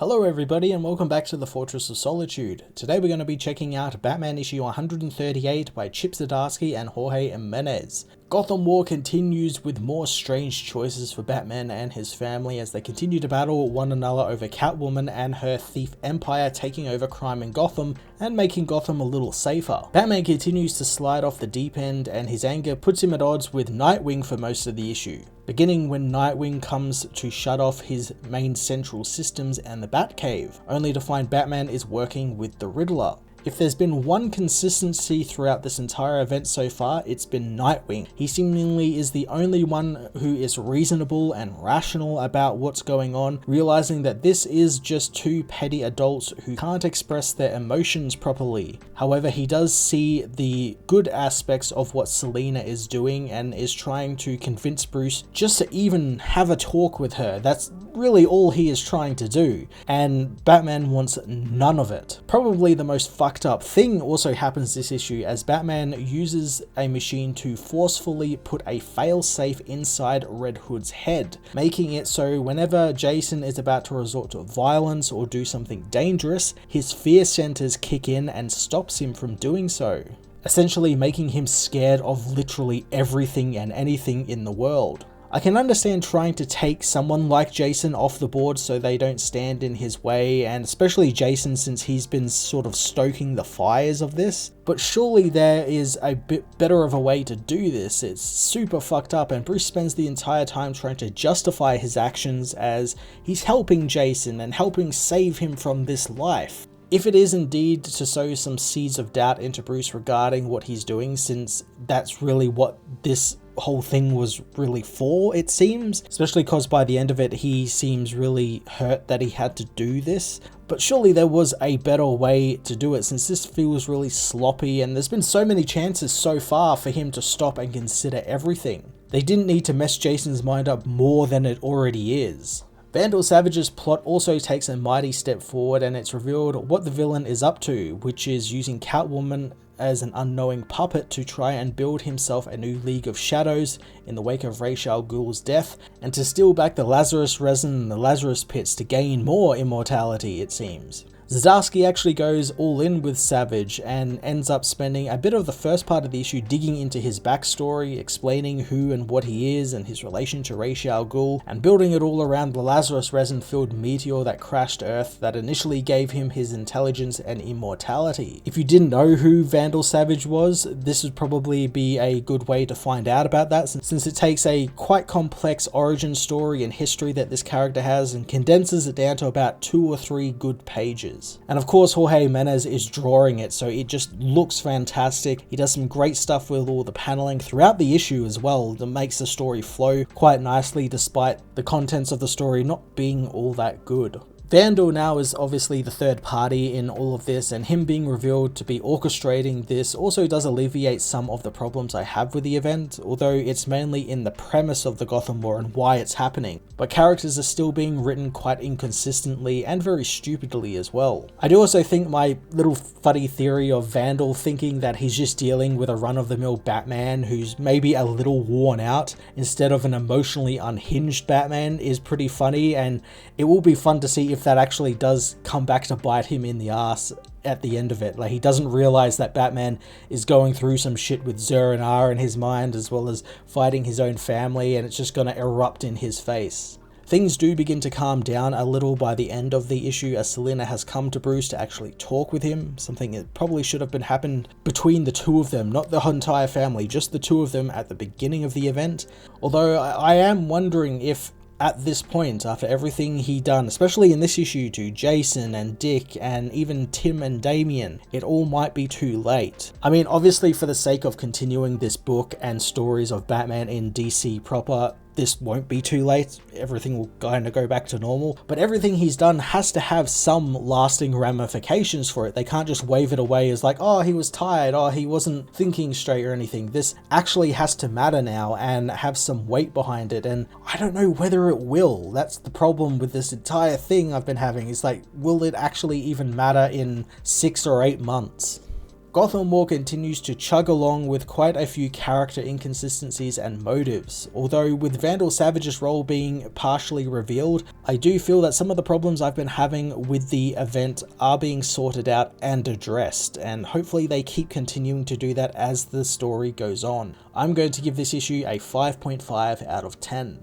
Hello everybody and welcome back to the Fortress of Solitude. Today we're going to be checking out Batman issue 138 by Chip Zdarsky and Jorge Jimenez. Gotham War continues with more strange choices for Batman and his family as they continue to battle one another over Catwoman and her thief empire taking over crime in Gotham and making Gotham a little safer. Batman continues to slide off the deep end and his anger puts him at odds with Nightwing for most of the issue. Beginning when Nightwing comes to shut off his main central systems and the Batcave, only to find Batman is working with the Riddler. If there's been one consistency throughout this entire event so far, it's been Nightwing. He seemingly is the only one who is reasonable and rational about what's going on, realizing that this is just two petty adults who can't express their emotions properly. However, he does see the good aspects of what Selina is doing and is trying to convince Bruce just to even have a talk with her. That's really all he is trying to do, and Batman wants none of it. Probably the most fucked up thing also happens this issue as Batman uses a machine to forcefully put a failsafe inside Red Hood's head, making it so whenever Jason is about to resort to violence or do something dangerous, his fear centers kick in and stops him from doing so, essentially making him scared of literally everything and anything in the world. I can understand trying to take someone like Jason off the board so they don't stand in his way, and especially Jason since he's been sort of stoking the fires of this, but surely there is a bit better of a way to do this. It's super fucked up and Bruce spends the entire time trying to justify his actions as he's helping Jason and helping save him from this life. If it is indeed to sow some seeds of doubt into Bruce regarding what he's doing, since that's really what this whole thing was really for, it seems, especially because by the end of it he seems really hurt that he had to do this. But surely there was a better way to do it since this feels really sloppy and there's been so many chances so far for him to stop and consider everything. They didn't need to mess Jason's mind up more than it already is. Vandal Savage's plot also takes a mighty step forward and it's revealed what the villain is up to, which is using Catwoman as an unknowing puppet to try and build himself a new League of Shadows in the wake of Ra's al Ghul's death, and to steal back the Lazarus resin and the Lazarus pits to gain more immortality, it seems. Zdarsky actually goes all in with Savage and ends up spending a bit of the first part of the issue digging into his backstory, explaining who and what he is and his relation to Ra's al Ghul, and building it all around the Lazarus resin-filled meteor that crashed Earth that initially gave him his intelligence and immortality. If you didn't know who Vandal Savage was, this would probably be a good way to find out about that, since it takes a quite complex origin story and history that this character has and condenses it down to about 2 or 3 good pages. And of course Jorge Jimenez is drawing it, so it just looks fantastic. He does some great stuff with all the paneling throughout the issue as well that makes the story flow quite nicely despite the contents of the story not being all that good. Vandal now is obviously the third party in all of this, and him being revealed to be orchestrating this also does alleviate some of the problems I have with the event, although it's mainly in the premise of the Gotham War and why it's happening. But characters are still being written quite inconsistently and very stupidly as well. I do also think my little funny theory of Vandal thinking that he's just dealing with a run-of-the-mill Batman who's maybe a little worn out instead of an emotionally unhinged Batman is pretty funny, and it will be fun to see if that actually does come back to bite him in the ass at the end of it. Like, he doesn't realize that Batman is going through some shit with Zur-En-Arrh in his mind as well as fighting his own family, and it's just gonna erupt in his face. Things do begin to calm down a little by the end of the issue as Selina has come to Bruce to actually talk with him, something that probably should have happened between the two of them, not the entire family, just the two of them at the beginning of the event. Although I am wondering if at this point, after everything he done, especially in this issue to Jason and Dick and even Tim and Damian, it all might be too late. I mean, obviously for the sake of continuing this book and stories of Batman in DC proper, this won't be too late, everything will kind of go back to normal, but everything he's done has to have some lasting ramifications for it. They can't just wave it away as like, oh, he was tired, oh, he wasn't thinking straight or anything. This actually has to matter now and have some weight behind it, and I don't know whether it will. That's the problem with this entire thing I've been having, is like, will it actually even matter in 6 or 8 months? Gotham War continues to chug along with quite a few character inconsistencies and motives. Although with Vandal Savage's role being partially revealed, I do feel that some of the problems I've been having with the event are being sorted out and addressed, and hopefully they keep continuing to do that as the story goes on. I'm going to give this issue a 5.5 out of 10.